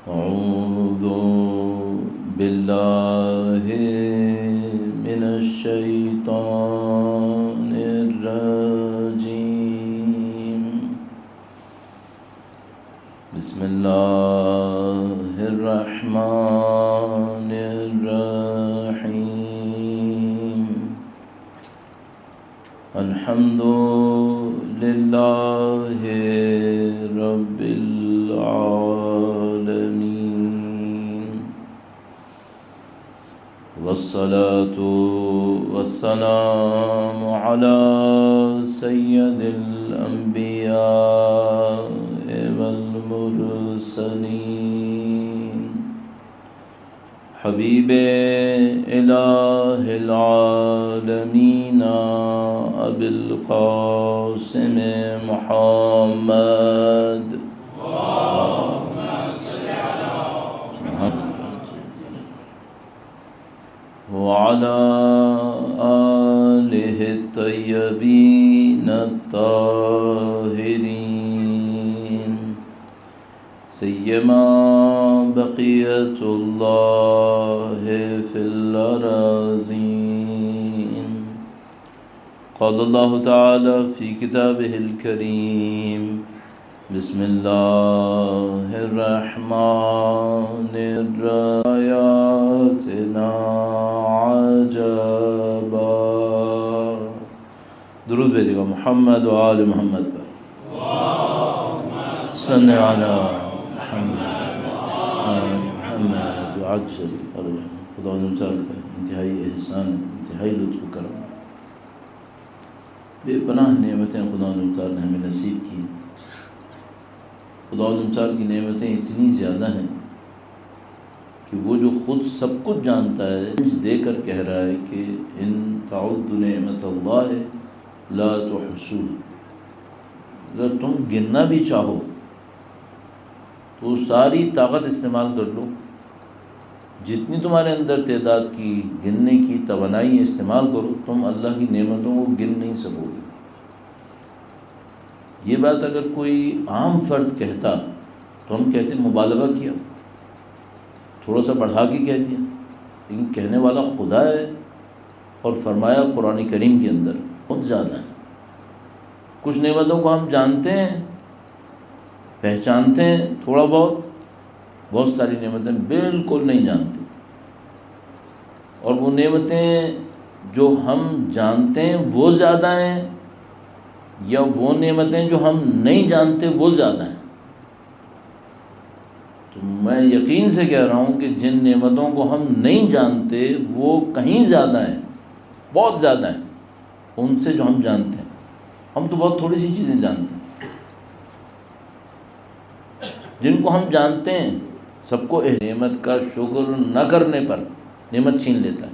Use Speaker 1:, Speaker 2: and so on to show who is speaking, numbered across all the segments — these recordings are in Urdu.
Speaker 1: أعوذ بالله من الشيطان الرجيم. بسم الله الرحمن الرحيم. الحمد لله رب العالمين، والصلاة والسلام على سيد الأنبياء والمرسلين، حبيب إله العالمين أبي القاسم محمد وعلى آله الطيبين الطاهرين، سيما بقية الله في الأراضين. قال الله تعالى في كتابه الكريم: بسم الله الرحمن الرحيم عجبا. درود بھیجے گا محمد و آل محمد پر. صلی علی محمد آل محمد وعجل. خدا نے چاہتا ہے انتہائی احسان، انتہائی لطف و کرم، بے پناہ نعمتیں خدا نے ہمیں نصیب کی. خدا کی نعمتیں اتنی زیادہ ہیں کہ وہ جو خود سب کچھ جانتا ہے دے کر کہہ رہا ہے کہ ان تعدوا نعمت اللہ لا تحصوها. اگر تم گننا بھی چاہو تو ساری طاقت استعمال کر لو، جتنی تمہارے اندر تعداد کی گننے کی توانائی استعمال کرو، تم اللہ کی نعمتوں کو گن نہیں سکو گے. یہ بات اگر کوئی عام فرد کہتا تو ہم کہتے مبالغہ کیا، تھوڑا سا بڑھا کے کہہ دیا، لیکن کہنے والا خدا ہے اور فرمایا قرآن کریم کے اندر بہت زیادہ ہے. کچھ نعمتوں کو ہم جانتے ہیں، پہچانتے ہیں تھوڑا بہت، بہت ساری نعمتیں بالکل نہیں جانتے. اور وہ نعمتیں جو ہم جانتے ہیں وہ زیادہ ہیں، یا وہ نعمتیں جو ہم نہیں جانتے وہ زیادہ ہیں. تو میں یقین سے کہہ رہا ہوں کہ جن نعمتوں کو ہم نہیں جانتے وہ کہیں زیادہ ہیں، بہت زیادہ ہیں ان سے جو ہم جانتے ہیں. ہم تو بہت تھوڑی سی چیزیں جانتے ہیں. جن کو ہم جانتے ہیں سب کو نعمت کا شکر نہ کرنے پر نعمت چھین لیتا ہے.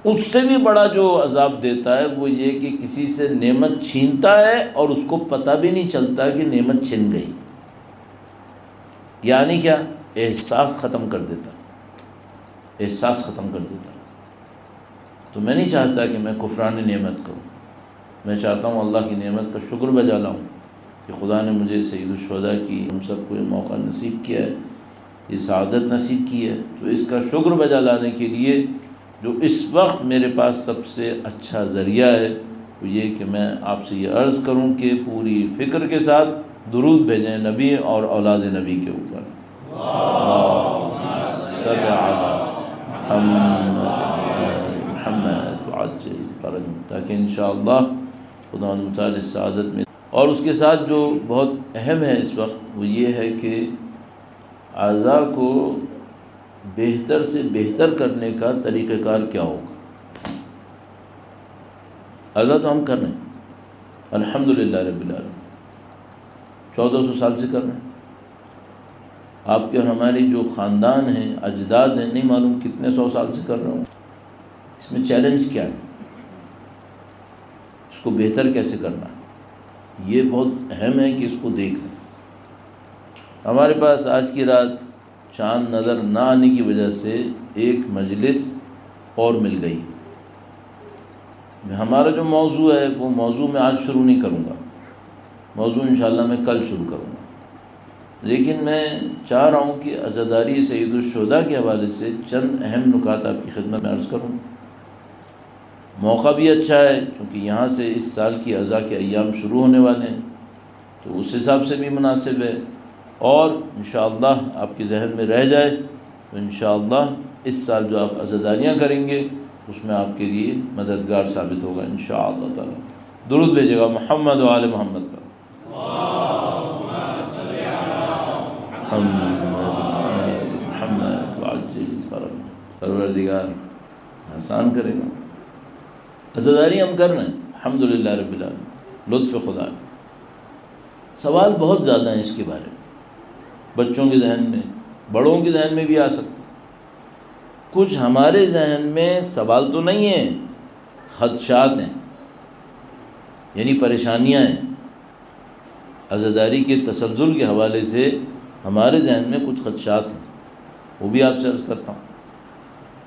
Speaker 1: اس سے بھی بڑا جو عذاب دیتا ہے وہ یہ کہ کسی سے نعمت چھینتا ہے اور اس کو پتہ بھی نہیں چلتا کہ نعمت چھن گئی. یعنی کیا؟ احساس ختم کر دیتا، احساس ختم کر دیتا. تو میں نہیں چاہتا کہ میں کفران نعمت کروں، میں چاہتا ہوں اللہ کی نعمت کا شکر بجا لاؤں کہ خدا نے مجھے سید الشہداء کی، ہم سب کو یہ موقع نصیب کیا ہے، یہ سعادت نصیب کی ہے. تو اس کا شکر بجا لانے کے لیے جو اس وقت میرے پاس سب سے اچھا ذریعہ ہے وہ یہ کہ میں آپ سے یہ عرض کروں کہ پوری فکر کے ساتھ درود بھیجیں نبی اور اولاد نبی کے اوپر. صلی علی محمد وعجل فرجہ، تاکہ انشاءاللہ خدا تعالی اس سعادت میں. اور اس کے ساتھ جو بہت اہم ہے اس وقت وہ یہ ہے کہ اعضاء کو بہتر سے بہتر کرنے کا طریقہ کار کیا ہوگا. اعضاء تو ہم کر رہے ہیں الحمدللہ رب العالمین، 1400 سال سے کر رہے ہیں. آپ کے اور ہماری جو خاندان ہیں، اجداد ہیں، نہیں معلوم کتنے 100 سال سے کر رہے ہوں. اس میں چیلنج کیا ہے؟ اس کو بہتر کیسے کرنا ہے، یہ بہت اہم ہے کہ اس کو دیکھ لیں. ہمارے پاس آج کی رات چاند نظر نہ آنے کی وجہ سے ایک مجلس اور مل گئی. ہمارا جو موضوع ہے وہ موضوع میں آج شروع نہیں کروں گا، موضوع انشاءاللہ میں کل شروع کروں گا. لیکن میں چاہ رہا ہوں کہ عزاداری سید الشہداء کے حوالے سے چند اہم نکات آپ کی خدمت میں عرض کروں۔ موقع بھی اچھا ہے کیونکہ یہاں سے اس سال کی عزا کے ایام شروع ہونے والے ہیں، تو اس حساب سے بھی مناسب ہے، اور انشاءاللہ آپ کے ذہن میں رہ جائے تو انشاءاللہ اس سال جو آپ عزاداریاں کریں گے اس میں آپ کے لیے مددگار ثابت ہوگا انشاءاللہ تعالی۔ درود بھیجے گا محمد و آل محمد پر۔ محمد وعجل فرج، پروردگار آسان کرے گا۔ عزاداری ہم کر رہے ہیں الحمدللہ رب العالمین، لطف خدا۔ سوال بہت زیادہ ہیں اس کے بارے میں، بچوں کے ذہن میں، بڑوں کے ذہن میں بھی آ سکتے۔ کچھ ہمارے ذہن میں سوال تو نہیں ہیں، خدشات ہیں، یعنی پریشانیاں ہیں۔ عزاداری کے تسلسل کے حوالے سے ہمارے ذہن میں کچھ خدشات ہیں، وہ بھی آپ سے عرض کرتا ہوں،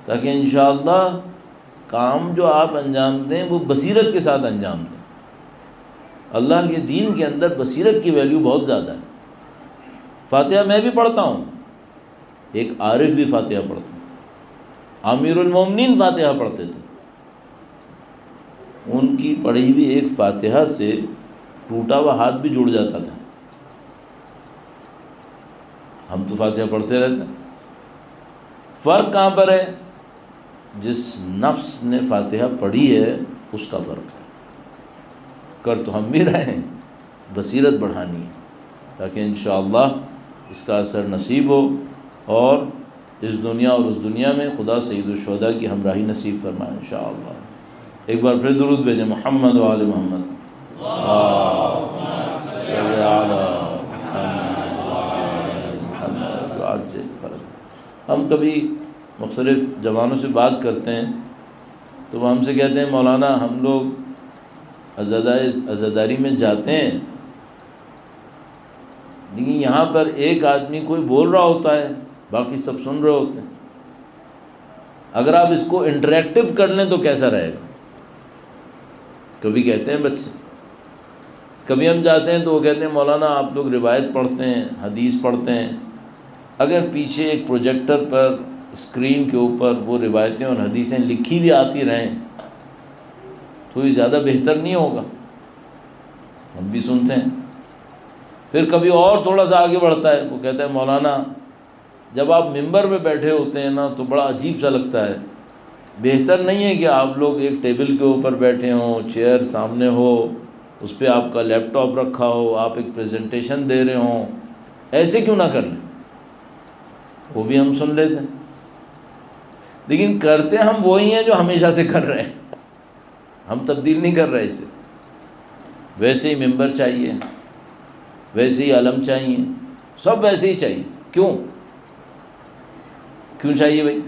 Speaker 1: تاکہ انشاءاللہ کام جو آپ انجام دیں وہ بصیرت کے ساتھ انجام دیں۔ اللہ کے دین کے اندر بصیرت کی ویلیو بہت زیادہ ہے۔ فاتحہ میں بھی پڑھتا ہوں، ایک عارف بھی فاتحہ پڑھتا ہوں، امیر المومنین فاتحہ پڑھتے تھے، ان کی پڑھی ہوئی ایک فاتحہ سے ٹوٹا ہوا ہاتھ بھی جڑ جاتا تھا۔ ہم تو فاتحہ پڑھتے رہتے ہیں۔ فرق کہاں پر ہے؟ جس نفس نے فاتحہ پڑھی ہے اس کا فرق ہے۔ کر تو ہم بھی رہے ہیں، بصیرت بڑھانی ہے تاکہ انشاءاللہ اس کا اثر نصیب ہو، اور اس دنیا اور اس دنیا میں خدا سید الشہداء کی ہمراہی نصیب فرمائے انشاءاللہ۔ ایک بار پھر درود بھیجیں محمد و آل محمد۔ صلی علی محمد وعجل فرج۔ ہم کبھی مختلف جوانوں سے بات کرتے ہیں تو وہ ہم سے کہتے ہیں مولانا ہم لوگ عزاداری میں جاتے ہیں، لیکن یہاں پر ایک آدمی کوئی بول رہا ہوتا ہے، باقی سب سن رہے ہوتے ہیں، اگر آپ اس کو انٹریکٹیو کر لیں تو کیسا رہے گا؟ کبھی کہتے ہیں بچے، کبھی ہم جاتے ہیں تو وہ کہتے ہیں مولانا آپ لوگ روایت پڑھتے ہیں، حدیث پڑھتے ہیں، اگر پیچھے ایک پروجیکٹر پر اسکرین کے اوپر وہ روایتیں اور حدیثیں لکھی بھی آتی رہیں تو یہ زیادہ بہتر نہیں ہوگا؟ ہم بھی سنتے ہیں۔ پھر کبھی اور تھوڑا سا آگے بڑھتا ہے، وہ کہتا ہے مولانا جب آپ ممبر پہ بیٹھے ہوتے ہیں نا تو بڑا عجیب سا لگتا ہے، بہتر نہیں ہے کہ آپ لوگ ایک ٹیبل کے اوپر بیٹھے ہوں، چیئر سامنے ہو، اس پہ آپ کا لیپ ٹاپ رکھا ہو، آپ ایک پریزنٹیشن دے رہے ہوں، ایسے کیوں نہ کر لیں؟ وہ بھی ہم سن لیتے ہیں، لیکن کرتے ہم وہی ہیں جو ہمیشہ سے کر رہے ہیں، ہم تبدیل نہیں کر رہے اسے۔ ویسے ہی ممبر چاہیے، ویسے ہی علم چاہیے، سب ویسے ہی چاہیے۔ کیوں چاہیے بھائی؟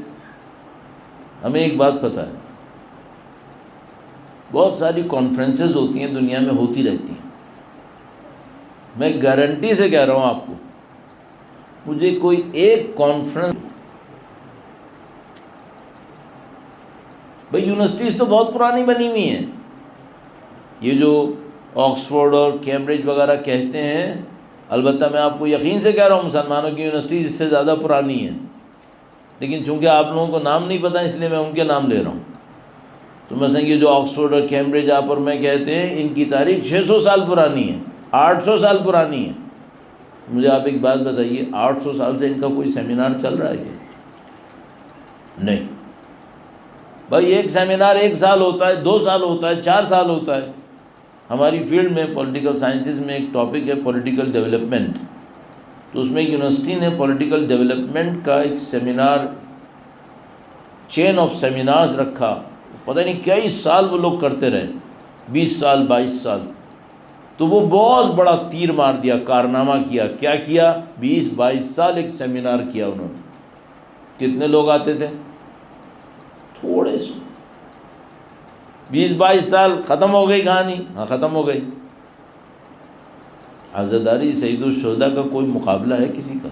Speaker 1: ہمیں ایک بات پتہ ہے، بہت ساری کانفرنسز ہوتی ہیں دنیا میں، ہوتی رہتی ہیں، میں گارنٹی سے کہہ رہا ہوں آپ کو، مجھے کوئی ایک کانفرنس، بھائی یونیورسٹیز تو بہت پرانی بنی ہوئی ہیں، یہ جو آکسفورڈ اور کیمبرج وغیرہ کہتے ہیں، البتہ میں آپ کو یقین سے کہہ رہا ہوں مسلمانوں کی یونیورسٹیز اس سے زیادہ پرانی ہیں، لیکن چونکہ آپ لوگوں کو نام نہیں پتہ اس لیے میں ان کے نام لے رہا ہوں۔ تو مثلا یہ جو آکسفورڈ اور کیمبرج آپ اور میں کہتے ہیں، ان کی تاریخ 600 سال پرانی ہے، 800 سال پرانی ہے۔ مجھے آپ ایک بات بتائیے، 800 سال سے ان کا کوئی سیمینار چل رہا ہے کیا؟ نہیں بھائی، ایک سیمینار 1 سال ہوتا ہے، 2 سال ہوتا ہے، 4 سال ہوتا ہے۔ ہماری فیلڈ میں پولیٹیکل سائنسز میں ایک ٹاپک ہے پولیٹیکل ڈیولپمنٹ، تو اس میں یونیورسٹی نے پولیٹیکل ڈیولپمنٹ کا ایک سیمینار، چین آف سیمینارز رکھا، پتہ نہیں کئی سال وہ لوگ کرتے رہے، 20 سال 22 سال، تو وہ بہت بڑا تیر مار دیا، کارنامہ کیا۔ کیا کیا؟ 20-22 سال ایک سیمینار کیا انہوں نے۔ کتنے لوگ آتے تھے؟ تھوڑے سے۔ 20-22 سال، ختم ہو گئی کہانی؟ ہاں ختم ہو گئی۔ عزاداری سید الشہداء کا کوئی مقابلہ ہے کسی کا؟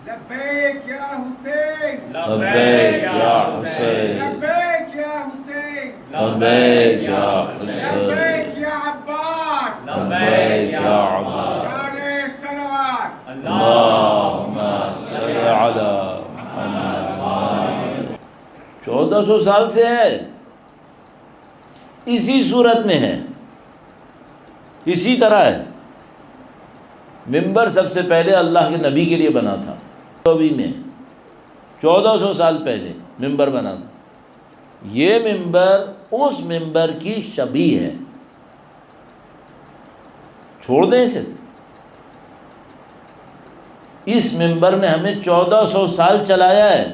Speaker 2: لبیک یا حسین،
Speaker 1: لبیک یا حسین،
Speaker 2: لبیک یا حسین،
Speaker 1: لبیک یا حسین،
Speaker 2: لبیک یا عباس،
Speaker 1: لبیک یا عباس،
Speaker 2: نعرہ صلوات،
Speaker 1: اللہم صل علی محمد۔ 1400 سال سے ہے، اسی صورت میں ہے، اسی طرح ہے۔ ممبر سب سے پہلے اللہ کے نبی کے لیے بنا تھا، نبوی میں 1400 سال پہلے ممبر بنا تھا۔ یہ ممبر اس ممبر کی شبیہ ہے، چھوڑ دیں اسے۔ اس ممبر نے ہمیں 1400 سال چلایا ہے،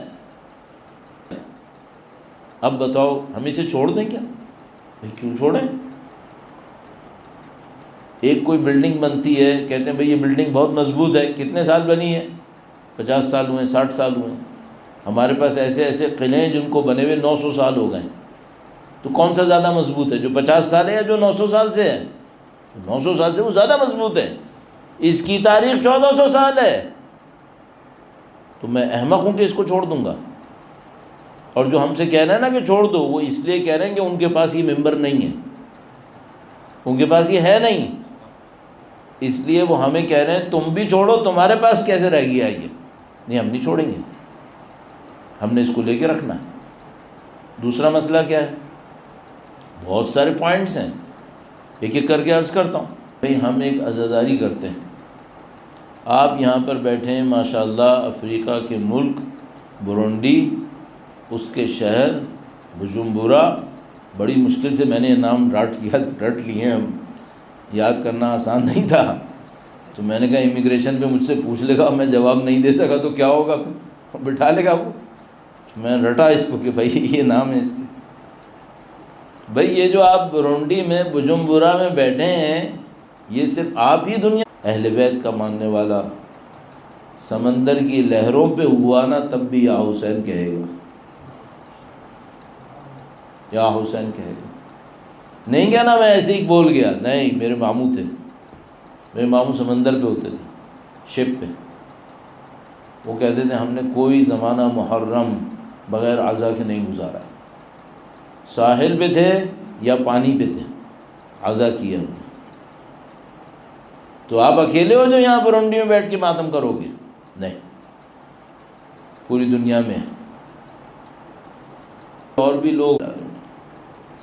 Speaker 1: اب بتاؤ ہم اسے چھوڑ دیں کیا؟ بھائی کیوں چھوڑیں؟ ایک کوئی بلڈنگ بنتی ہے، کہتے ہیں بھئی یہ بلڈنگ بہت مضبوط ہے، کتنے سال بنی ہے؟ 50 سال ہوئے، 60 سال ہوئے۔ ہمارے پاس ایسے ایسے قلعے ہیں جن کو بنے ہوئے 900 سال ہو گئے، تو کون سا زیادہ مضبوط ہے، جو 50 سال ہے یا جو 900 سال سے ہے؟ 900 سال سے وہ زیادہ مضبوط ہے، اس کی تاریخ 1400 سال ہے، تو میں احمق ہوں کہ اس کو چھوڑ دوں گا؟ اور جو ہم سے کہہ رہے ہیں نا کہ چھوڑ دو، وہ اس لیے کہہ رہے ہیں کہ ان کے پاس یہ ممبر نہیں ہے، ان کے پاس یہ ہے نہیں، اس لیے وہ ہمیں کہہ رہے ہیں تم بھی چھوڑو، تمہارے پاس کیسے رہ گیا یہ؟ نہیں، ہم نہیں چھوڑیں گے، ہم نے اس کو لے کے رکھنا ہے۔ دوسرا مسئلہ کیا ہے؟ بہت سارے پوائنٹس ہیں، ایک ایک کر کے عرض کرتا ہوں۔ بھئی ہم ایک عزاداری کرتے ہیں، آپ یہاں پر بیٹھے ہیں ماشاءاللہ، افریقہ کے ملک برونڈی، اس کے شہر بجمبورا، بڑی مشکل سے میں نے یہ نام رٹ لیے ہیں، یاد کرنا آسان نہیں تھا، تو میں نے کہا امیگریشن پہ مجھ سے پوچھ لے گا، میں جواب نہیں دے سکا تو کیا ہوگا، پھر بٹھا لے گا وہ، میں رٹا اس کو کہ بھائی یہ نام ہے اس کے۔ بھائی یہ جو آپ برونڈی میں بجمبورا میں بیٹھے ہیں، یہ صرف آپ ہی دنیا اہل بیت کا ماننے والا سمندر کی لہروں پہ ہوا نا تب بھی یا حسین کہے گا، یا حسین کہے گا، نہیں کہنا میں ایسے ہی بول گیا، نہیں، میرے ماموں تھے، میرے ماموں سمندر پہ ہوتے تھے، شپ پہ، وہ کہتے تھے ہم نے کوئی زمانہ محرم بغیر عزا کے نہیں گزارا، ساحل پہ تھے یا پانی پہ تھے، عزا کیا ہم نے۔ تو آپ اکیلے ہو جو یہاں برونڈی میں بیٹھ کے ماتم کرو گے؟ نہیں، پوری دنیا میں اور بھی لوگ،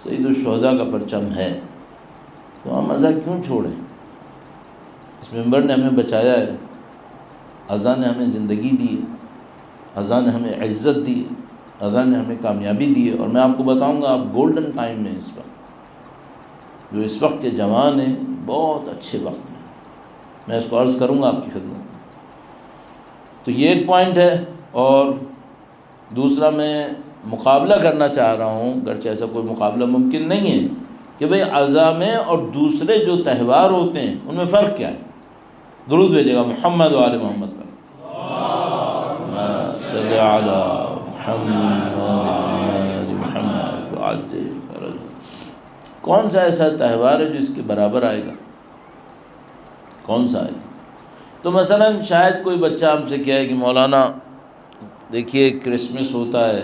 Speaker 1: سید الشہداء کا پرچم ہے، تو ہم عزا کیوں چھوڑیں؟ اس ممبر نے ہمیں بچایا ہے، عزا نے ہمیں زندگی دی، عزا نے ہمیں عزت دی، عزا نے ہمیں کامیابی دی ہے۔ اور میں آپ کو بتاؤں گا، آپ گولڈن ٹائم میں اس وقت، جو اس وقت کے جوان ہیں، بہت اچھے وقت میں، میں اس کو عرض کروں گا آپ کی خدمت میں۔ تو یہ ایک پوائنٹ ہے، اور دوسرا میں مقابلہ کرنا چاہ رہا ہوں، گرچہ ایسا کوئی مقابلہ ممکن نہیں ہے، کہ بھئی عزا میں اور دوسرے جو تہوار ہوتے ہیں ان میں فرق کیا ہے؟ درود بھیجے گا محمد و آل محمد پر، صلی علی محمد محمد۔ کون سا ایسا تہوار ہے جو اس کے برابر آئے گا؟ کون سا آئے گا؟ تو مثلا شاید کوئی بچہ ہم سے کہے کہ مولانا دیکھیے کرسمس ہوتا ہے،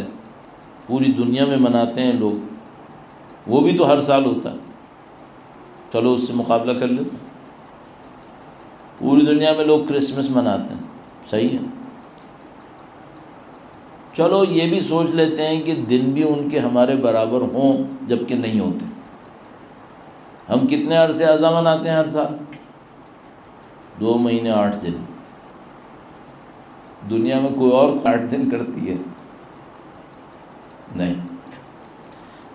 Speaker 1: پوری دنیا میں مناتے ہیں لوگ، وہ بھی تو ہر سال ہوتا ہے، چلو اس سے مقابلہ کر لیتے ہیں، پوری دنیا میں لوگ کرسمس مناتے ہیں، صحیح ہے، چلو یہ بھی سوچ لیتے ہیں کہ دن بھی ان کے ہمارے برابر ہوں جبکہ نہیں ہوتے۔ ہم کتنے عرصے عزا مناتے ہیں ہر سال؟ 2 مہینے 8 دن، دنیا میں کوئی اور 8 دن کرتی ہے؟ نہیں۔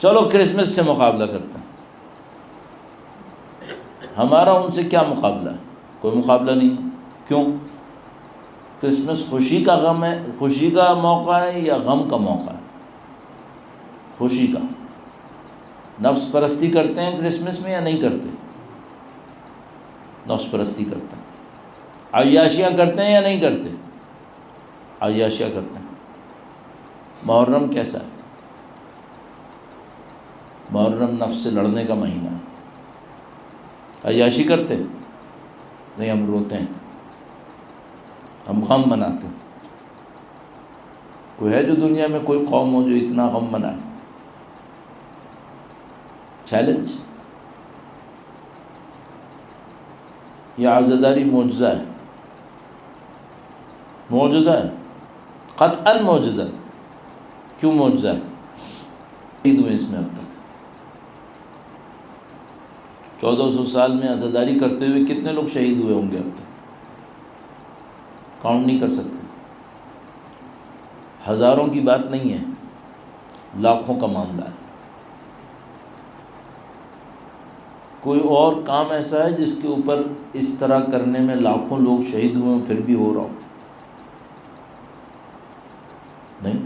Speaker 1: چلو کرسمس سے مقابلہ کرتے ہیں، ہمارا ان سے کیا مقابلہ ہے؟ کوئی مقابلہ نہیں ہے۔ کیوں؟ کرسمس خوشی کا غم ہے، خوشی کا موقع ہے یا غم کا موقع ہے؟ خوشی کا۔ نفس پرستی کرتے ہیں کرسمس میں یا نہیں کرتے؟ نفس پرستی کرتے ہیں۔ عیاشیاں کرتے ہیں یا نہیں کرتے؟ عیاشیاں کرتے ہیں۔ محرم کیسا ہے؟ محرم نفس سے لڑنے کا مہینہ ہے۔ عیاشی کرتے؟ نہیں، ہم روتے ہیں، ہم غم مناتے ہیں۔ کوئی ہے جو دنیا میں کوئی قوم ہو جو اتنا غم منائے؟ چیلنج۔ یہ عزاداری معجزہ ہے، معجزہ ہے، قطعاً معجزہ ہے۔ کیوں معجزہ ہے؟ شہید ہوئے اس میں اب تک 1400 سال میں عزاداری کرتے ہوئے کتنے لوگ شہید ہوئے ہوں گے اب تک؟ کاؤنٹ نہیں کر سکتے۔ ہزاروں کی بات نہیں ہے، لاکھوں کا معاملہ ہے۔ کوئی اور کام ایسا ہے جس کے اوپر اس طرح کرنے میں لاکھوں لوگ شہید ہوئے ہوں پھر بھی ہو رہا ہو؟ نہیں۔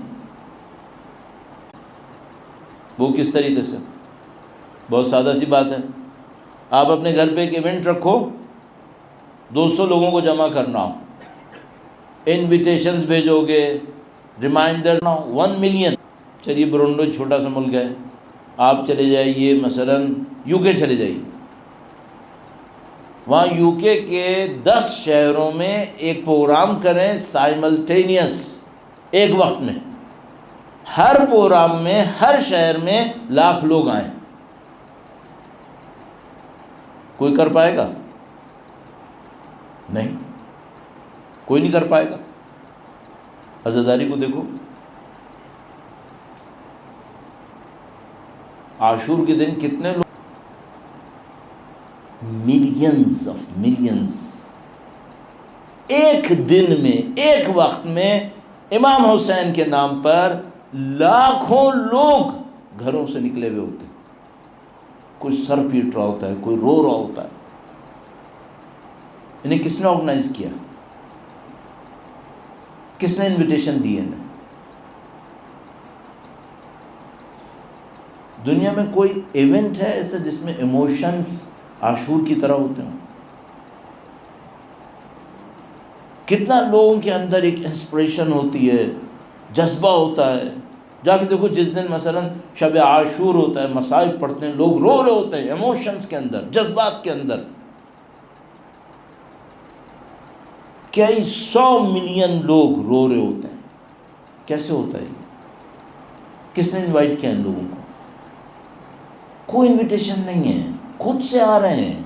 Speaker 1: وہ کس طریقے سے؟ بہت سادہ سی بات ہے، آپ اپنے گھر پہ ایک ایونٹ رکھو، 200 لوگوں کو جمع کرنا ہو، انویٹیشنز بھیجو گے، ریمائنڈر 1 ملین۔ چلیے برونڈو چھوٹا سا ملک ہے، آپ چلے جائیے مثلاً UK چلے جائیے، وہاں UK کے 10 شہروں میں ایک پروگرام کریں سائملٹینیس، ایک وقت میں، ہر پروگرام میں ہر شہر میں لاکھ لوگ آئیں، کوئی کر پائے گا؟ نہیں، کوئی نہیں کر پائے گا۔ عزاداری کو دیکھو، عاشور کے دن کتنے لوگ، ملینز آف ملینز، ایک دن میں ایک وقت میں امام حسین کے نام پر لاکھوں لوگ گھروں سے نکلے ہوئے ہوتے ہیں۔ کوئی سر پیٹ رہا ہوتا ہے، کوئی رو رہا ہوتا ہے۔ انہیں کس نے آرگنائز کیا؟ کس نے انویٹیشن دی انہیں؟ دنیا میں کوئی ایونٹ ہے ایسا جس میں ایموشنز عاشور کی طرح ہوتے ہیں؟ کتنا لوگوں کے اندر ایک انسپریشن ہوتی ہے، جذبہ ہوتا ہے۔ جا کے دیکھو جس دن مثلا شب عاشور ہوتا ہے، مصائب پڑھتے ہیں، لوگ رو رہے ہوتے ہیں، ایموشنز کے اندر، جذبات کے اندر۔ کئی 100 ملین لوگ رو رہے ہوتے ہیں۔ کیسے ہوتا ہے یہ؟ کس نے انوائٹ کیا ان لوگوں کو؟ کوئی انویٹیشن نہیں ہے، خود سے آ رہے ہیں،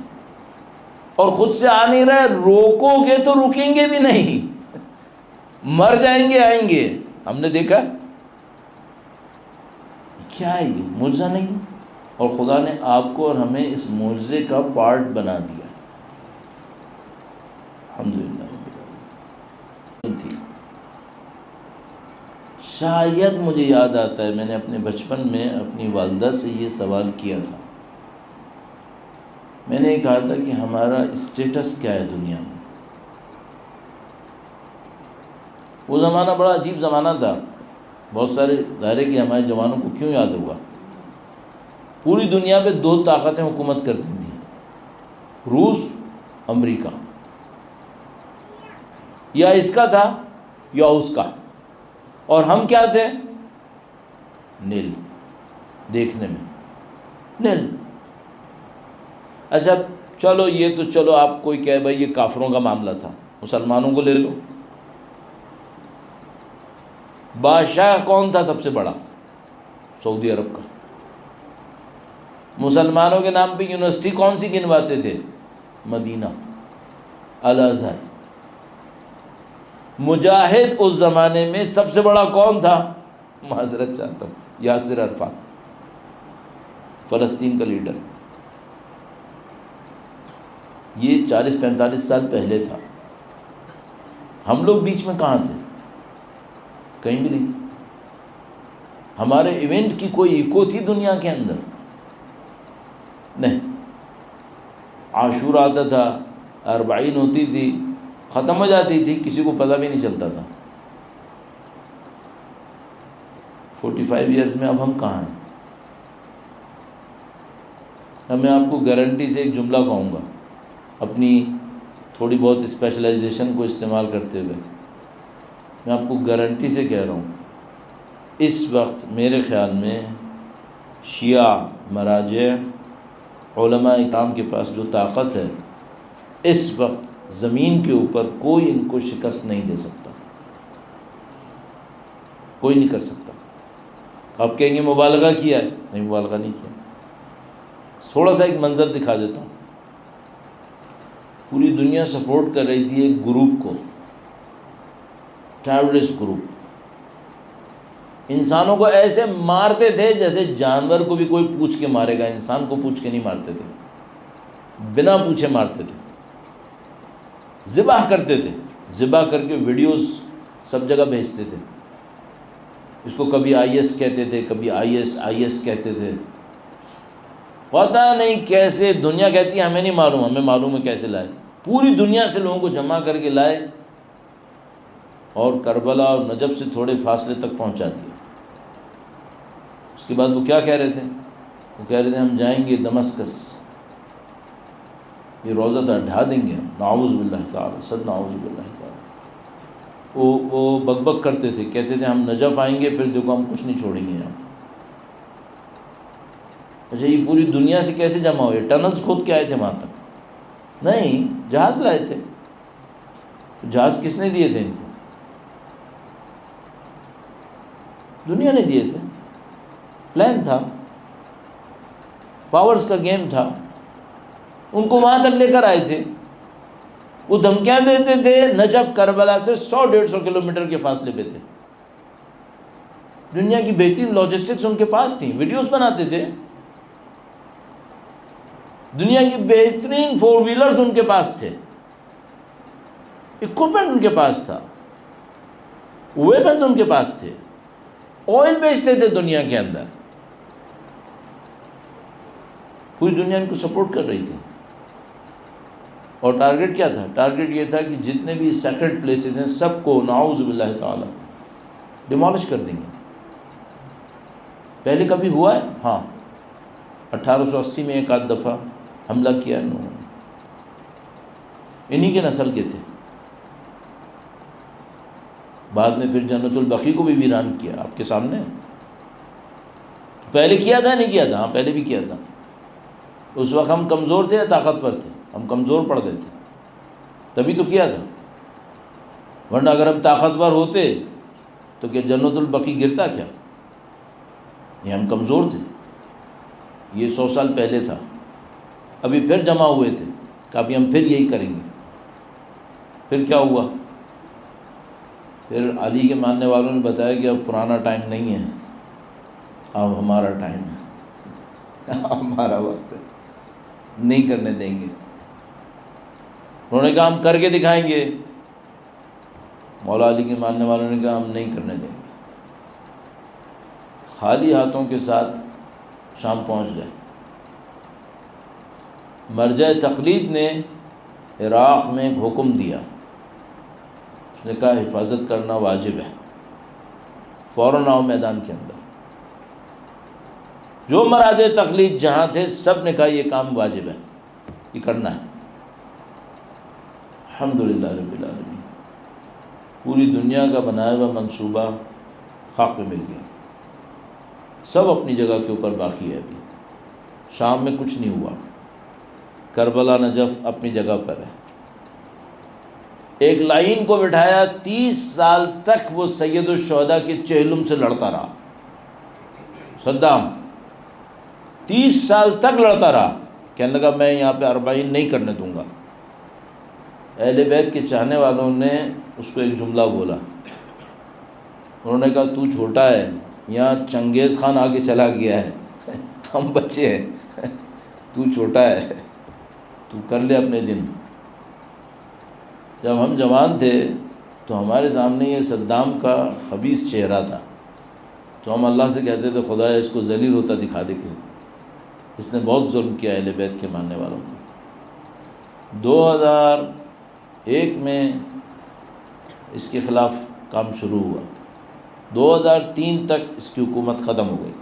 Speaker 1: اور خود سے آ نہیں رہے، روکو گے تو رکیں گے بھی نہیں، مر جائیں گے آئیں گے۔ ہم نے دیکھا کیا ہے یہ معجزہ نہیں، اور خدا نے آپ کو اور ہمیں اس معجزے کا پارٹ بنا دیا۔ الحمدللہ تھی۔ شاید مجھے یاد آتا ہے میں نے اپنے بچپن میں اپنی والدہ سے یہ سوال کیا تھا، میں نے کہا تھا کہ ہمارا اسٹیٹس کیا ہے دنیا میں؟ وہ زمانہ بڑا عجیب زمانہ تھا، بہت سارے ظاہر ہے کہ ہمارے جوانوں کو کیوں یاد ہوگا۔ پوری دنیا پہ 2 طاقتیں حکومت کرتی تھیں، روس، امریکہ، یا اس کا تھا یا اس کا، اور ہم کیا تھے؟ نیل، دیکھنے میں نیل۔ اچھا چلو یہ تو چلو آپ کوئی کہے بھائی یہ کافروں کا معاملہ تھا، مسلمانوں کو لے لو۔ بادشاہ کون تھا سب سے بڑا؟ سعودی عرب کا۔ مسلمانوں کے نام پہ یونیورسٹی کون سی گنواتے تھے؟ مدینہ، الازہر۔ مجاہد اس زمانے میں سب سے بڑا کون تھا؟ معذرت چاہتا ہوں، یاسر عرفات، فلسطین کا لیڈر۔ یہ 40-45 سال پہلے تھا۔ ہم لوگ بیچ میں کہاں تھے؟ کہیں بھی نہیں۔ ہمارے ایونٹ کی کوئی ایکو تھی دنیا کے اندر؟ نہیں۔ عاشور آتا تھا، 40 ہوتی تھی، ختم ہو جاتی تھی، کسی کو پتہ بھی نہیں چلتا تھا۔ 45 ایئرز میں اب ہم کہاں ہیں؟ اب میں آپ کو گارنٹی سے ایک جملہ کہوں گا، اپنی تھوڑی بہت اسپیشلائزیشن کو استعمال کرتے ہوئے میں آپ کو گارنٹی سے کہہ رہا ہوں، اس وقت میرے خیال میں شیعہ مراجع علماء اکرام کے پاس جو طاقت ہے، اس وقت زمین کے اوپر کوئی ان کو شکست نہیں دے سکتا، کوئی نہیں کر سکتا۔ آپ کہیں گے مبالغہ کیا ہے، نہیں مبالغہ نہیں کیا۔ تھوڑا سا ایک منظر دکھا دیتا ہوں۔ پوری دنیا سپورٹ کر رہی تھی ایک گروپ کو، ٹیررسٹ گروپ انسانوں کو ایسے مارتے تھے جیسے جانور کو بھی کوئی پوچھ کے مارے گا، انسان کو پوچھ کے نہیں مارتے تھے، بنا پوچھے مارتے تھے، ذبح کرتے تھے، ذبح کر کے ویڈیوز سب جگہ بھیجتے تھے۔ اس کو کبھی آئی ایس کہتے تھے، کبھی آئی ایس کہتے تھے، پتہ نہیں کیسے۔ دنیا کہتی ہے ہمیں نہیں معلوم، ہمیں معلوم ہے کیسے لائے، پوری دنیا سے لوگوں کو جمع کر کے لائے اور کربلا اور نجف سے تھوڑے فاصلے تک پہنچا دیا۔ اس کے بعد وہ کیا کہہ رہے تھے؟ وہ کہہ رہے تھے ہم جائیں گے دمسکس، یہ روزہ ڈھا دیں گے، نعوذ باللہ تعالی، صد نعوذ باللہ تعالی۔ وہ بک بک کرتے تھے، کہتے تھے ہم نجف آئیں گے پھر دیکھو ہم کچھ نہیں چھوڑیں گے یہاں۔ اچھا یہ پوری دنیا سے کیسے جمع ہوئے؟ ٹنلز کھود کے آئے تھے وہاں تک؟ نہیں، جہاز لائے تھے۔ جہاز کس نے دیے تھے ان کو؟ دنیا نے دیے تھے، پلان تھا، پاورز کا گیم تھا، ان کو وہاں تک لے کر آئے تھے۔ وہ دھمکیاں دیتے تھے، نجف کربلا سے 100-150 کلومیٹر کے فاصلے پہ تھے۔ دنیا کی بہترین لاجسٹکس ان کے پاس تھیں، ویڈیوز بناتے تھے، دنیا کی بہترین 4 ویلرز ان کے پاس تھے، اکوپمنٹ ان کے پاس تھا، ویپنز ان کے پاس تھے، آئل بیچتے تھے دنیا کے اندر، پوری دنیا ان کو سپورٹ کر رہی تھی۔ اور ٹارگٹ کیا تھا؟ ٹارگٹ یہ تھا کہ جتنے بھی سیکرڈ پلیسز ہیں سب کو نعوذ باللہ تعالی ڈیمالش کر دیں گے۔ پہلے کبھی ہوا ہے؟ ہاں، 1880 میں ایک آدھ دفعہ حملہ کیا انہوں نے، انہی کے نسل کے تھے۔ بعد میں پھر جنت البقیع کو بھی ویران کیا، آپ کے سامنے۔ پہلے کیا تھا نہیں کیا تھا؟ ہاں پہلے بھی کیا تھا۔ اس وقت ہم کمزور تھے یا طاقتور تھے؟ ہم کمزور پڑ گئے تھے، تبھی تو کیا تھا، ورنہ اگر ہم طاقتور ہوتے تو کہ جنت البقیع گرتا کیا؟ یہ ہم کمزور تھے۔ یہ 100 سال پہلے تھا، ابھی پھر جمع ہوئے تھے کہ ابھی ہم پھر یہی کریں گے۔ پھر کیا ہوا؟ پھر علی کے ماننے والوں نے بتایا کہ اب پرانا ٹائم نہیں ہے، اب ہمارا ٹائم ہے، ہمارا وقت ہے، نہیں کرنے دیں گے۔ انہوں نے کہا ہم کر کے دکھائیں گے۔ مولا علی کے ماننے والوں نے کہا ہم نہیں کرنے دیں گے۔ خالی ہاتھوں کے ساتھ شام پہنچ گئے۔ مرجع تقلید نے عراق میں ایک حکم دیا، اس نے کہا حفاظت کرنا واجب ہے، فوراً آؤ میدان کے اندر۔ جو مراجع تقلید جہاں تھے سب نے کہا یہ کام واجب ہے، یہ کرنا ہے۔ الحمدللہ رب العالمین، پوری دنیا کا بنایا ہوا منصوبہ خاک میں مل گیا، سب اپنی جگہ کے اوپر باقی ہے۔ ابھی شام میں کچھ نہیں ہوا، کربلا نجف اپنی جگہ پر ہے۔ ایک لائن کو بٹھایا، 30 سال تک وہ سید الشہداء کے چہلم سے لڑتا رہا۔ صدام 30 سال تک لڑتا رہا، کہنے لگا میں یہاں پہ 40 نہیں کرنے دوں گا۔ اہل بیت کے چاہنے والوں نے اس کو ایک جملہ بولا، انہوں نے کہا تو چھوٹا ہے، یہاں چنگیز خان آگے چلا گیا ہے، ہم بچے ہیں، تو چھوٹا ہے، تو کر لے اپنے دن۔ جب ہم جوان تھے تو ہمارے سامنے یہ صدام کا خبیث چہرہ تھا، تو ہم اللہ سے کہتے تھے خدایا اس کو ذلیل ہوتا دکھا دے، اس نے بہت ظلم کیا اہل بیت کے ماننے والوں کو۔ 2001 میں اس کے خلاف کام شروع ہوا، 2003 تک اس کی حکومت ختم ہو گئی۔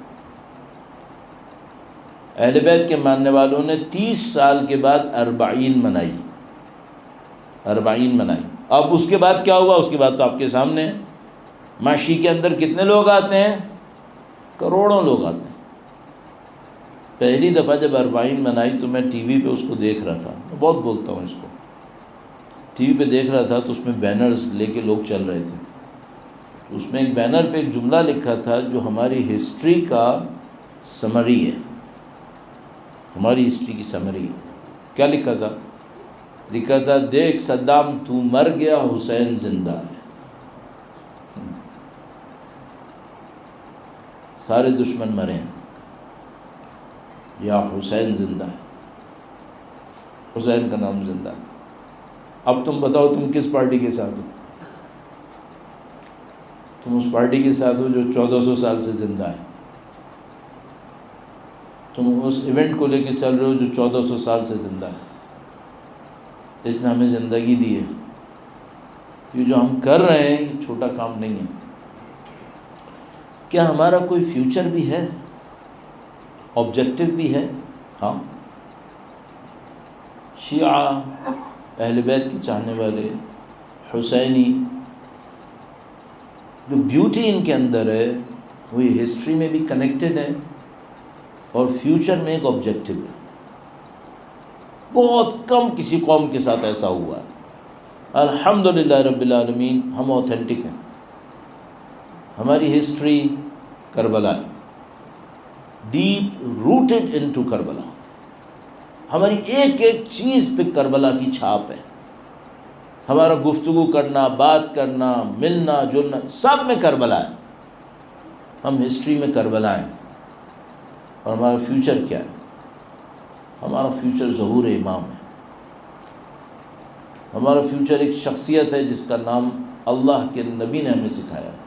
Speaker 1: اہل بیت کے ماننے والوں نے 30 سال کے بعد 40 منائی، 40 منائی۔ اب اس کے بعد کیا ہوا؟ اس کے بعد تو آپ کے سامنے ہے۔ معاشی کے اندر کتنے لوگ آتے ہیں؟ کروڑوں لوگ آتے ہیں۔ پہلی دفعہ جب 40 منائی تو میں ٹی وی پہ اس کو دیکھ رہا تھا، میں بہت بولتا ہوں اس کو، ٹی وی پہ دیکھ رہا تھا تو اس میں بینرز لے کے لوگ چل رہے تھے، تو اس میں ایک بینر پہ ایک جملہ لکھا تھا جو ہماری ہسٹری کا سمری ہے، ہماری ہسٹری کی سمری ہے۔ کیا لکھا تھا؟ لکھا تھا دیکھ صدام تو مر گیا، حسین زندہ ہے۔ سارے دشمن مرے ہیں، یا حسین زندہ ہے، حسین کا نام زندہ ہے۔ اب تم بتاؤ تم کس پارٹی کے ساتھ ہو؟ تم اس پارٹی کے ساتھ ہو جو 1400 سال سے زندہ ہے، تم اس ایونٹ کو لے کے چل رہے ہو جو 1400 سال سے زندہ ہے۔ اس نے ہمیں زندگی دی ہے، یہ جو ہم کر رہے ہیں یہ چھوٹا کام نہیں ہے۔ کیا ہمارا کوئی فیوچر بھی ہے، آبجیکٹو بھی ہے؟ ہاں، شیعہ اہل بیت کے چاہنے والے، حسینی، جو بیوٹی ان کے اندر ہے وہ یہ ہسٹری میں بھی کنیکٹڈ ہے اور فیوچر میں ایک آبجیکٹو ہے۔ بہت کم کسی قوم کے ساتھ ایسا ہوا ہے۔ الحمدللہ رب العالمین ہم اوتھینٹک ہیں۔ ہماری ہسٹری کربلا ہے، ڈیپ روٹڈ انٹو کربلا۔ ہماری ایک ایک چیز پہ کربلا کی چھاپ ہے۔ ہمارا گفتگو کرنا، بات کرنا، ملنا جلنا سب میں کربلا ہے۔ ہم ہسٹری میں کربلا ہیں۔ اور ہمارا فیوچر کیا ہے؟ ہمارا فیوچر ظہور امام ہے۔ ہمارا فیوچر ایک شخصیت ہے جس کا نام اللہ کے نبی نے ہمیں سکھایا ہے۔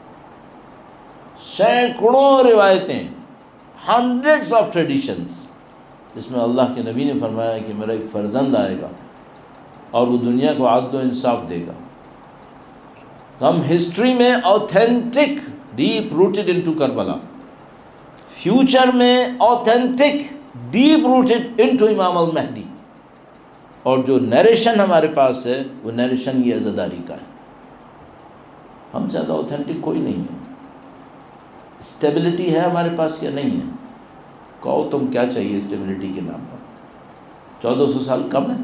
Speaker 1: سینکڑوں روایتیں، ہنڈریڈس آف ٹریڈیشنز، جس میں اللہ کے نبی نے فرمایا کہ میرا ایک فرزند آئے گا اور وہ دنیا کو عدل و انصاف دے گا۔ ہم ہسٹری میں authentic, deep rooted into Karbala, future میں اوتھینٹک، ڈیپ روٹڈ انٹو امام المہدی، اور جو نیریشن ہمارے پاس ہے وہ نیریشن یہ عزاداری کا ہے۔ ہم زیادہ اوتھینٹک کوئی نہیں ہے۔ اسٹیبلٹی ہے ہمارے پاس یا نہیں ہے؟ کہو تم کیا چاہیے اسٹیبلٹی کے نام پر؟ 1400 سال کم ہے؟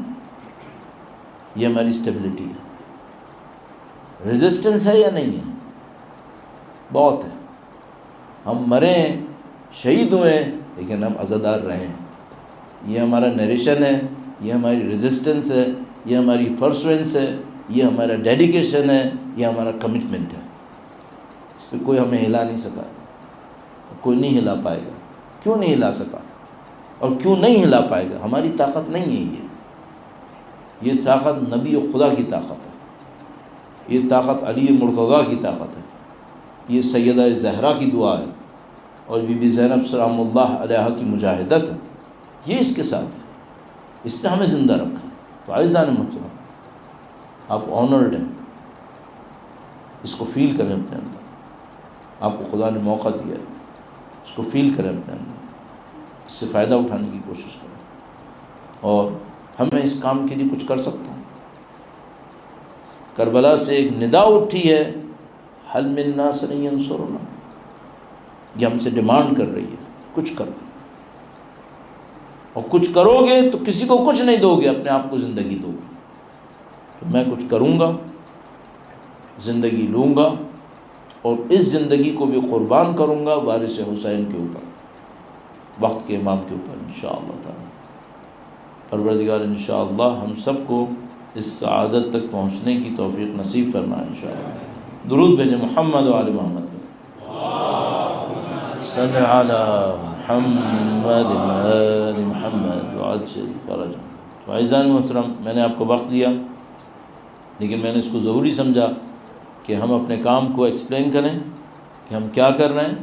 Speaker 1: یہ ہماری اسٹیبلٹی ہے۔ ریزسٹنس ہے یا نہیں ہے؟ بہت ہے۔ ہم مرے ہیں، شہید ہوئے ہیں، لیکن ہم عزادار رہے ہیں۔ یہ ہمارا نیریشن ہے، یہ ہماری ریزسٹنس ہے، یہ ہماری پرسوینس ہے، یہ ہمارا ڈیڈیکیشن ہے، یہ ہمارا کمٹمنٹ ہے۔ اس پہ کوئی ہمیں ہلا نہیں سکا، کوئی نہیں ہلا پائے گا۔ کیوں نہیں ہلا سکا اور کیوں نہیں ہلا پائے گا؟ ہماری طاقت نہیں ہے یہ طاقت نبی خدا کی طاقت ہے، یہ طاقت علی مرتضیٰ کی طاقت ہے، یہ سیدہ زہرا کی دعا ہے، اور بی بی زینب سلام اللہ علیہا کی مجاہدت ہے، یہ اس کے ساتھ ہے۔ اس نے ہمیں زندہ رکھا۔ تو عزیزان محترم، آپ آنرڈ ہیں، اس کو فیل کریں اپنے اندر۔ آپ کو خدا نے موقع دیا ہے، اس کو فیل کریں اپنے اندر، اس سے فائدہ اٹھانے کی کوشش کریں، اور ہمیں اس کام کے لیے کچھ کر سکتے ہیں۔ کربلا سے ایک ندا اٹھی ہے، حل من ناصر ینصرنا، یہ ہم سے ڈیمانڈ کر رہی ہے کچھ کرو، اور کچھ کرو گے تو کسی کو کچھ نہیں دو گے، اپنے آپ کو زندگی دو گے۔ تو میں کچھ کروں گا، زندگی لوں گا، اور اس زندگی کو بھی قربان کروں گا وارث حسین کے اوپر، وقت کے امام کے اوپر انشاءاللہ تعالی۔ پروردگار انشاءاللہ ہم سب کو اس سعادت تک پہنچنے کی توفیق نصیب فرمائے انشاءاللہ۔ درود بھیجیں محمد و آل محمد، صلی علی محمد آل محمد وعجل فرجہ۔ تو عزیزان محترم، میں نے آپ کو وقت دیا، لیکن میں نے اس کو ضروری سمجھا کہ ہم اپنے کام کو ایکسپلین کریں کہ ہم کیا کر رہے ہیں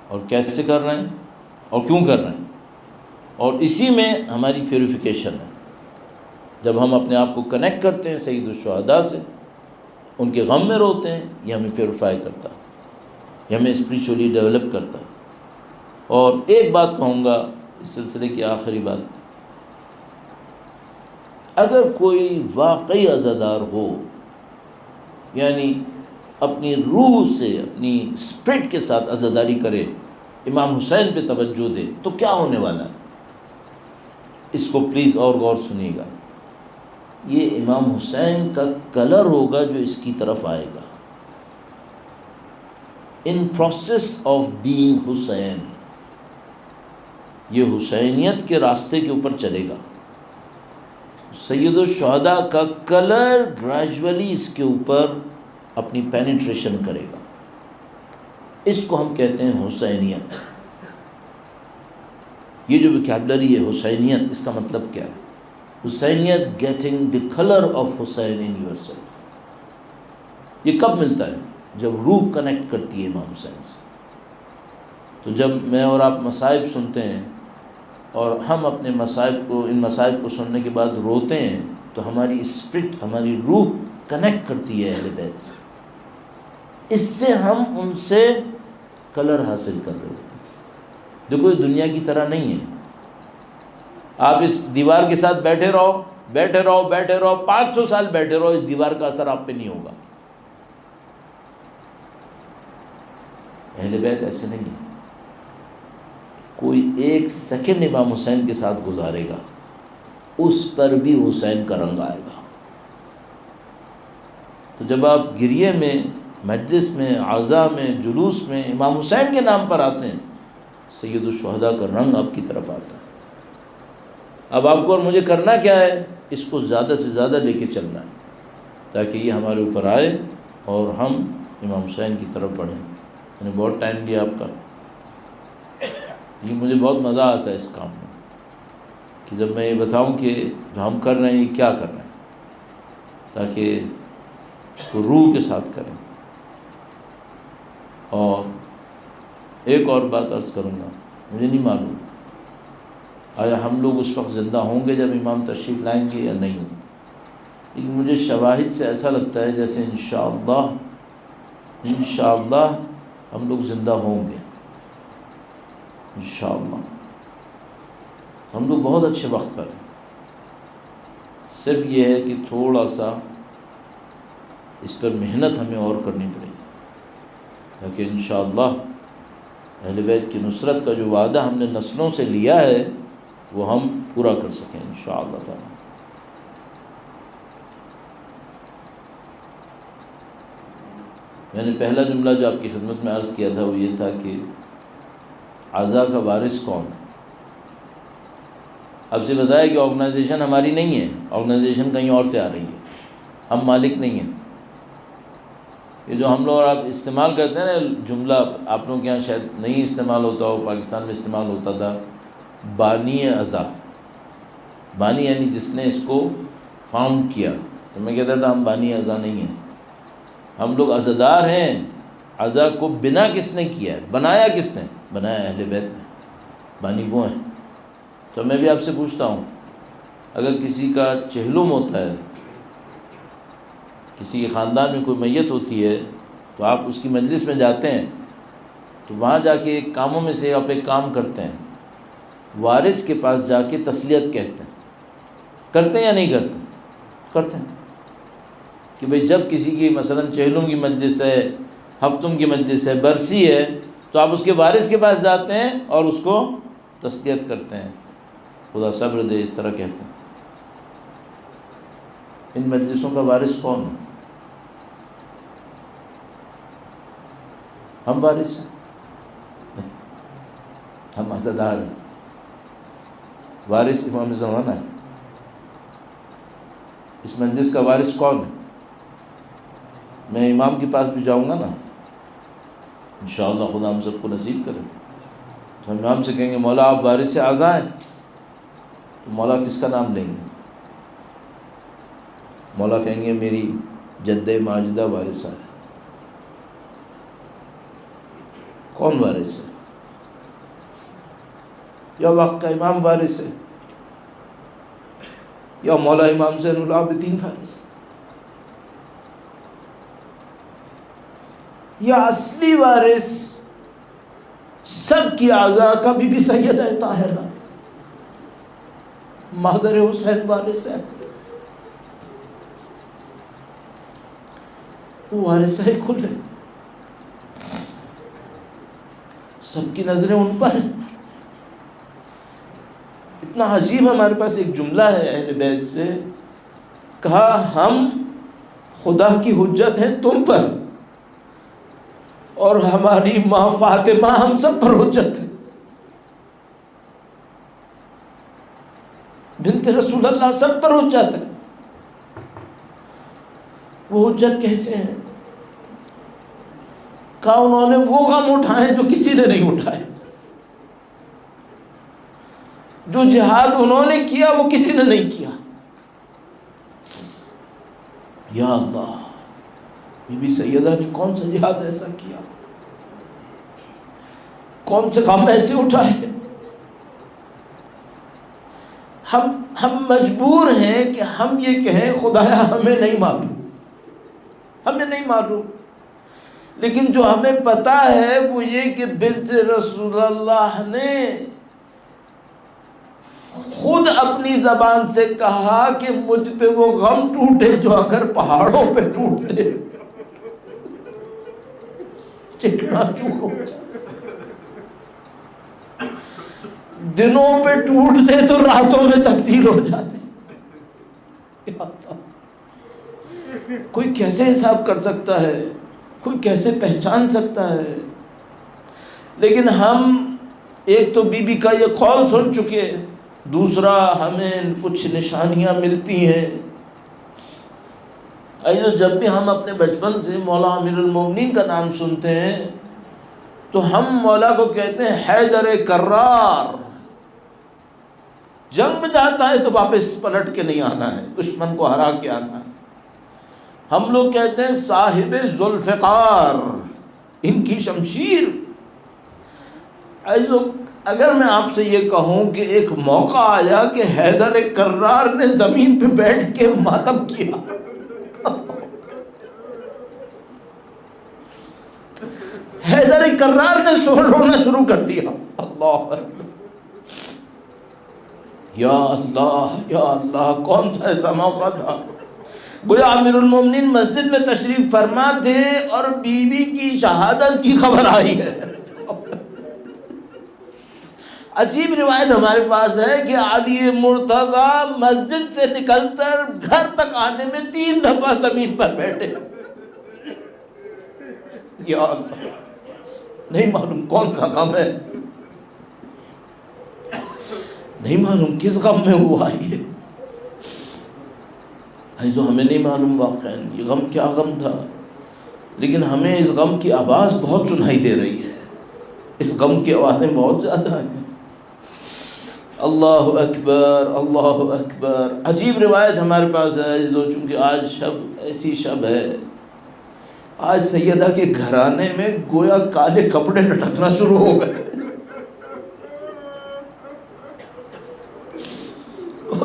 Speaker 1: اور کیسے کر رہے ہیں اور کیوں کر رہے ہیں، اور اسی میں ہماری پیوریفیکیشن ہے۔ جب ہم اپنے آپ کو کنیکٹ کرتے ہیں سید الشہداء سے، ان کے غم میں روتے ہیں، یہ ہمیں پیوریفائی کرتا ہے، یہ ہمیں اسپریچولی ڈیولپ کرتا ہے۔ اور ایک بات کہوں گا اس سلسلے کی آخری بات، اگر کوئی واقعی عزادار ہو، یعنی اپنی روح سے، اپنی اسپرٹ کے ساتھ عزاداری کرے، امام حسین پہ توجہ دے، تو کیا ہونے والا ہے؟ اس کو پلیز اور غور سنیے گا۔ یہ امام حسین کا کلر ہوگا جو اس کی طرف آئے گا، ان پروسیس آف بینگ حسین، یہ حسینیت کے راستے کے اوپر چلے گا۔ سید الشہداء کا کلر گریجولی اس کے اوپر اپنی پینیٹریشن کرے گا، اس کو ہم کہتے ہیں حسینیت۔ یہ جو ویکیبلری ہے حسینیت، اس کا مطلب کیا ہے؟ حسینیت getting the colour of Hussain in yourself. یہ کب ملتا ہے؟ جب روح کنیکٹ کرتی ہے امام حسین سے. تو جب میں اور آپ مصائب سنتے ہیں اور ہم اپنے مصائب کو، ان مصائب کو سننے کے بعد روتے ہیں، تو ہماری اسپرٹ، ہماری روح کنیکٹ کرتی ہے اہل بیت سے. اس سے ہم ان سے کلر حاصل کر رہے ہوتے ہیں. دیکھو یہ دنیا کی طرح نہیں ہے. آپ اس دیوار کے ساتھ بیٹھے رہو بیٹھے رہو بیٹھے رہو، 500 سال بیٹھے رہو، اس دیوار کا اثر آپ پہ نہیں ہوگا. اہل بیت ایسے نہیں ہے. کوئی 1 سیکنڈ امام حسین کے ساتھ گزارے گا، اس پر بھی حسین کا رنگ آئے گا. تو جب آپ گریے میں، مجلس میں، عزا میں، جلوس میں امام حسین کے نام پر آتے ہیں، سید الشہداء کا رنگ آپ کی طرف آتا ہے. اب آپ کو اور مجھے کرنا کیا ہے؟ اس کو زیادہ سے زیادہ لے کے چلنا ہے، تاکہ یہ ہمارے اوپر آئے اور ہم امام حسین کی طرف بڑھیں. میں نے بہت ٹائم لیا آپ کا، یہ مجھے بہت مزہ آتا ہے اس کام میں، کہ جب میں یہ بتاؤں کہ جو ہم کر رہے ہیں یہ کیا کر رہے ہیں، تاکہ اس کو روح کے ساتھ کریں. اور ایک اور بات عرض کروں گا، مجھے نہیں معلوم آیا ہم لوگ اس وقت زندہ ہوں گے جب امام تشریف لائیں گے یا نہیں، لیکن مجھے شواہد سے ایسا لگتا ہے جیسے انشاءاللہ ہم لوگ زندہ ہوں گے انشاءاللہ. ہم لوگ بہت اچھے وقت پر ہیں. صرف یہ ہے کہ تھوڑا سا اس پر محنت ہمیں اور کرنی پڑے گی، تاکہ انشاءاللہ اہل بیت کی نصرت کا جو وعدہ ہم نے نسلوں سے لیا ہے وہ ہم پورا کر سکیں انشاءاللہ تعالی. میں نے پہلا جملہ جو آپ کی خدمت میں عرض کیا تھا وہ یہ تھا کہ عزا کا وارث کون ہے. اب سے بتایا کہ آرگنائزیشن ہماری نہیں ہے، آرگنائزیشن کہیں اور سے آ رہی ہے، ہم مالک نہیں ہیں. یہ جو ہم لوگ اور آپ استعمال کرتے ہیں نا جملہ، آپ لوگوں کے یہاں شاید نہیں استعمال ہوتا ہو، پاکستان میں استعمال ہوتا تھا، بانی عزا. بانی یعنی جس نے اس کو فاؤنڈ کیا. تو میں کہتا تھا ہم بانی عزا نہیں ہیں، ہم لوگ عزادار ہیں. عزا کو بنا کس نے کیا ہے؟ بنایا کس نے؟ بنایا اہل بیت نے. بانی وہ ہیں. تو میں بھی آپ سے پوچھتا ہوں، اگر کسی کا چہلم ہوتا ہے، کسی کے خاندان میں کوئی میت ہوتی ہے، تو آپ اس کی مجلس میں جاتے ہیں، تو وہاں جا کے ایک کاموں میں سے آپ ایک کام کرتے ہیں، وارث کے پاس جا کے تسلیت کہتے ہیں. کرتے ہیں یا نہیں کرتے؟ کرتے ہیں. کہ بھئی جب کسی کی مثلا چہلم کی مجلس ہے، ہفتم کی مجلس ہے، برسی ہے، تو آپ اس کے وارث کے پاس جاتے ہیں اور اس کو تسلیت کرتے ہیں، خدا صبر دے، اس طرح کہتے ہیں. ان مجلسوں کا وارث کون ہے؟ ہم وارث ہیں؟ نہیں، ہم عزادار ہیں. وارث امام زمانہ ہے. اس مجلس کا وارث کون ہے؟ میں امام کے پاس بھی جاؤں گا نا، انشاءاللہ خدا ہم سب کو نصیب کرے، تو ہم امام سے کہیں گے مولا آپ وارث اعظم ہیں، تو مولا کس کا نام لیں گے؟ مولا کہیں گے میری جد ماجدہ وارثہ ہے. کون وارث ہے؟ یا وقت کا امام وارث ہے، یا مولا امام زین العابدین وارث ہے، یا اصلی وارث سب کی اعضاء کا بی بی سیدہ طاہرہ مادر حسین وارث ہے. وہ وارثہ کل ہے، سب کی نظریں ان پر ہیں. اتنا عجیب. ہمارے پاس ایک جملہ ہے اہل بیت سے، کہا ہم خدا کی حجت ہیں تم پر، اور ہماری ماں فاطمہ ہم سب پر حجت ہے. بنت رسول اللہ سب پر حجت ہے. وہ حجت کیسے ہیں؟ کہا انہوں نے وہ غم اٹھائے جو کسی نے نہیں اٹھائے. جو جہاد انہوں نے کیا وہ کسی نے نہیں کیا۔ یا اللہ، بی بی سیدہ نے کون سا جہاد ایسا کیا، کون سے غم ایسے اٹھائے؟ ہم مجبور ہیں کہ ہم یہ کہیں خدایا ہمیں نہیں معلوم، ہمیں نہیں معلوم، لیکن جو ہمیں پتہ ہے وہ یہ کہ بنت رسول اللہ نے خود اپنی زبان سے کہا کہ مجھ پہ وہ غم ٹوٹے جو اگر پہاڑوں پہ ٹوٹتے، چکنا چور ہو جائے، دنوں پہ ٹوٹتے تو راتوں میں تبدیل ہو جاتے۔ کوئی کیسے حساب کر سکتا ہے، کوئی کیسے پہچان سکتا ہے؟ لیکن ہم ایک تو بی بی کا یہ قول سن چکے، دوسرا ہمیں کچھ نشانیاں ملتی ہیں۔ جب بھی ہم اپنے بچپن سے مولا امیر المومنین کا نام سنتے ہیں تو ہم مولا کو کہتے ہیں حیدر کرار، جنگ میں جاتا ہے تو واپس پلٹ کے نہیں آنا ہے، دشمن کو ہرا کے آنا ہے۔ ہم لوگ کہتے ہیں صاحب ذوالفقار، ان کی شمشیر۔ اگر میں آپ سے یہ کہوں کہ ایک موقع آیا کہ حیدر کرار نے زمین پہ بیٹھ کے ماتم کیا، حیدر کرار نے رونا شروع کر دیا، اللہ یا اللہ یا اللہ، کون سا ایسا موقع تھا؟ گویا امیر المومنین مسجد میں تشریف فرما تھے اور بیوی کی شہادت کی خبر آئی ہے۔ عجیب روایت ہمارے پاس ہے کہ علی مرتضی مسجد سے نکل کر گھر تک آنے میں 3 دفعہ زمین پر بیٹھے۔ یا اللہ، نہیں معلوم کون سا غم ہے، نہیں معلوم کس غم میں ہوا یہ، جو ہمیں نہیں معلوم واقعا یہ غم کیا غم تھا، لیکن ہمیں اس غم کی آواز بہت سنائی دے رہی ہے، اس غم کی آوازیں بہت زیادہ ہیں۔ اللہ اکبر، اللہ اکبر۔ عجیب روایت ہمارے پاس ہے، چونکہ آج شب ایسی شب ہے، آج سیدہ کے گھرانے میں گویا کالے کپڑے لٹکنا شروع ہو گئے،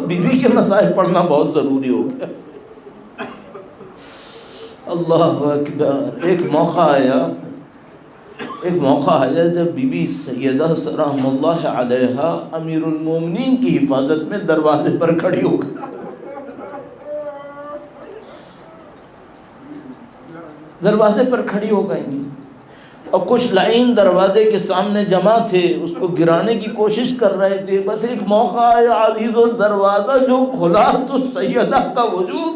Speaker 1: بی بی کے مسائل پڑھنا بہت ضروری ہو گیا۔ اللہ اکبر۔ ایک موقع آیا جب بی بی سیدہ سلام اللہ علیہا امیر المومنین کی حفاظت میں دروازے پر کھڑی ہو گئی، دروازے پر کھڑی ہو گئی، اور کچھ لائن دروازے کے سامنے جمع تھے، اس کو گرانے کی کوشش کر رہے تھے۔ بس ایک موقع آیا، عزیزو دروازہ جو کھلا تو سیدہ کا وجود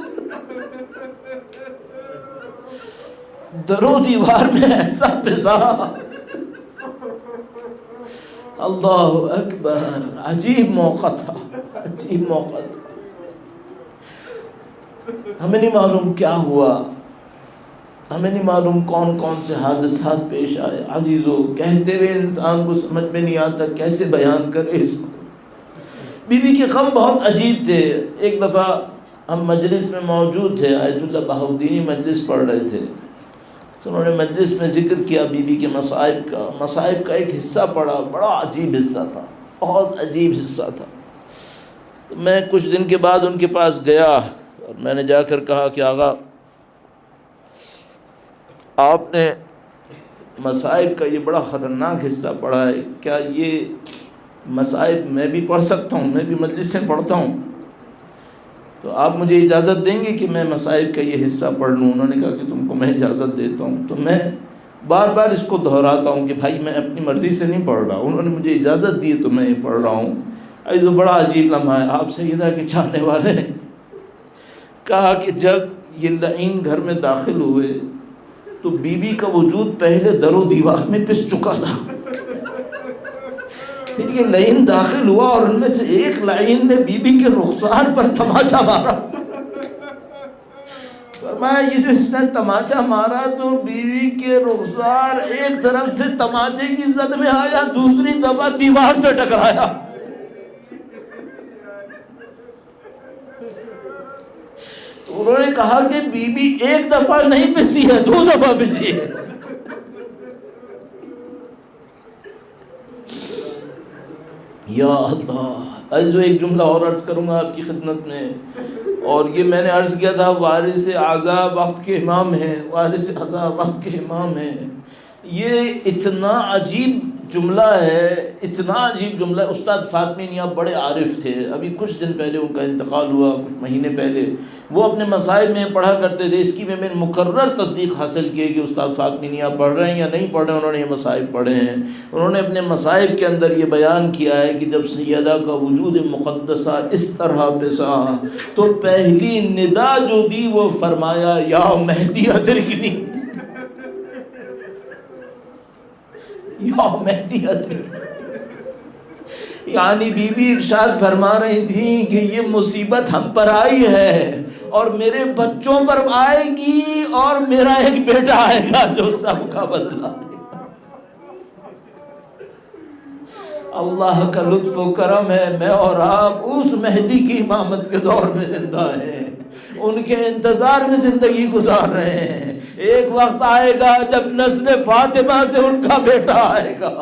Speaker 1: در و دیوار میں ایسا پسا، اللہ اکبر۔ عجیب موقع تھا، عجیب موقع تھا۔ ہمیں نہیں معلوم کیا ہوا، ہمیں نہیں معلوم کون کون سے حادثات پیش آئے۔ عزیزو، کہتے ہوئے انسان کو سمجھ میں نہیں آتا کیسے بیان کرے اس کو۔ بی بی کے غم بہت عجیب تھے۔ ایک دفعہ ہم مجلس میں موجود تھے، آیت اللہ بہاؤدینی مجلس پڑھ رہے تھے، تو انہوں نے مجلس میں ذکر کیا بی بی کے مصائب کا ایک حصہ پڑھا، بڑا عجیب حصہ تھا، بہت عجیب حصہ تھا۔ تو میں کچھ دن کے بعد ان کے پاس گیا اور میں نے جا کر کہا کہ آغا، آپ نے مصائب کا یہ بڑا خطرناک حصہ پڑھا ہے، کیا یہ مصائب میں بھی پڑھ سکتا ہوں؟ میں بھی مجلس سے پڑھتا ہوں، تو آپ مجھے اجازت دیں گے کہ میں مصائب کا یہ حصہ پڑھ لوں؟ انہوں نے کہا کہ تم کو میں اجازت دیتا ہوں۔ تو میں بار بار اس کو دہراتا ہوں کہ بھائی میں اپنی مرضی سے نہیں پڑھ رہا، انہوں نے مجھے اجازت دی تو میں یہ پڑھ رہا ہوں۔ ایسا بڑا عجیب لمحہ ہے، آپ سیدہ کے چاہنے والے ہیں۔ کہا کہ جب یہ لعین گھر میں داخل ہوئے تو بی بی کا وجود پہلے در و دیوار میں پس چکا تھا، پھر یہ لعین داخل ہوا اور ان میں سے ایک لعین نے بی بی کے رخسار پر تماچا مارا۔ فرمایا یہ جو اس نے تماچا مارا تو بیوی کے رخسار ایک طرف سے تماچے کی زد میں آیا، دوسری دفعہ دیوار سے ٹکرایا۔ انہوں نے کہا کہ بی بی ایک دفعہ نہیں پسی ہے، 2 دفعہ پسی ہے۔ یا اللہ، عزیزو ایک جملہ اور عرض کروں گا آپ کی خدمت میں، اور یہ میں نے عرض کیا تھا، وارث اعظم وقت کے امام ہیں، وارث اعظم وقت کے امام ہیں۔ یہ اتنا عجیب جملہ ہے، اتنا عجیب جملہ ہے۔ استاد فاطمی میاں بڑے عارف تھے، ابھی کچھ دن پہلے ان کا انتقال ہوا، کچھ مہینے پہلے۔ وہ اپنے مصائب میں پڑھا کرتے تھے، اس کی میں نے مکرر تصدیق حاصل کی کہ استاد فاطمی میاں پڑھ رہے ہیں یا نہیں پڑھ رہے ہیں، انہوں نے یہ مصائب پڑھے ہیں۔ انہوں نے اپنے مصائب کے اندر یہ بیان کیا ہے کہ جب سیدہ کا وجود مقدسہ اس طرح پسا تو پہلی ندا جو دی وہ فرمایا یا مہدی ادرکنی، یا مہدی ادرکنی۔ یعنی بی بی ارشاد فرما رہی تھیں کہ یہ مصیبت ہم پر آئی ہے اور میرے بچوں پر آئے گی، اور میرا ایک بیٹا آئے گا جو سب کا بدلہ لے گا۔ اللہ کا لطف و کرم ہے، میں اور آپ اس مہدی کی امامت کے دور میں زندہ ہیں، ان کے انتظار میں زندگی گزار رہے ہیں۔ ایک وقت آئے گا جب نسل فاطمہ سے ان کا بیٹا آئے گا۔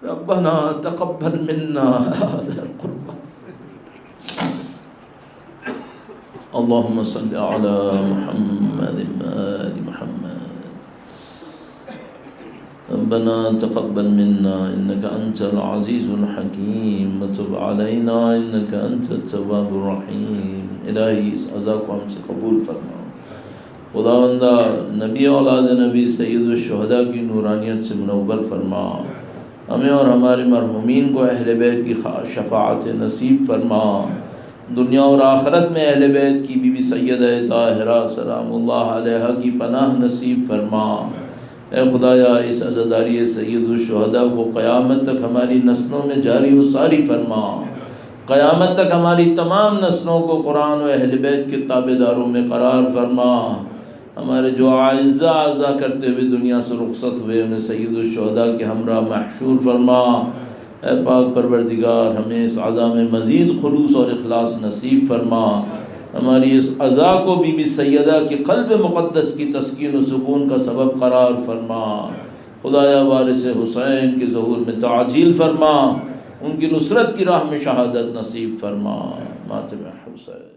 Speaker 1: ربنا تقبل منا هذا القربان، اللهم صل على محمد وآل محمد، ربنا تقبل منا إنك أنت العزيز الحكيم وتب علينا إنك أنت التواب الرحيم۔ الہی اس عزا کو ہم سے قبول فرما، خداوندہ نبی اولاد نبی سید الشہداء کی نورانیت سے منور فرما، ہمیں اور ہمارے مرحومین کو اہل بیت کی شفاعت نصیب فرما، دنیا اور آخرت میں اہل بیت کی بی بی سیدہ طاہرہ سلام اللہ علیہا کی پناہ نصیب فرما۔ اے خدایا اس عزاداری سید الشہداء کو قیامت تک ہماری نسلوں میں جاری و ساری فرما، قیامت تک ہماری تمام نسلوں کو قرآن و اہل بیت کے تابعداروں میں قرار فرما۔ ہمارے جو اعزہ اعزا کرتے ہوئے دنیا سے رخصت ہوئے انہیں سید الشہداء کے ہمراہ محشور فرما۔ اے پاک پروردگار، ہمیں اس عزا میں مزید خلوص اور اخلاص نصیب فرما، ہماری اس عزا کو بی بی سیدہ کے قلب مقدس کی تسکین و سکون کا سبب قرار فرما۔ خدایا وارث حسین کے ظہور میں تعجیل فرما، ان کی نصرت کی راہ میں شہادت نصیب فرما۔ ماتم حسین۔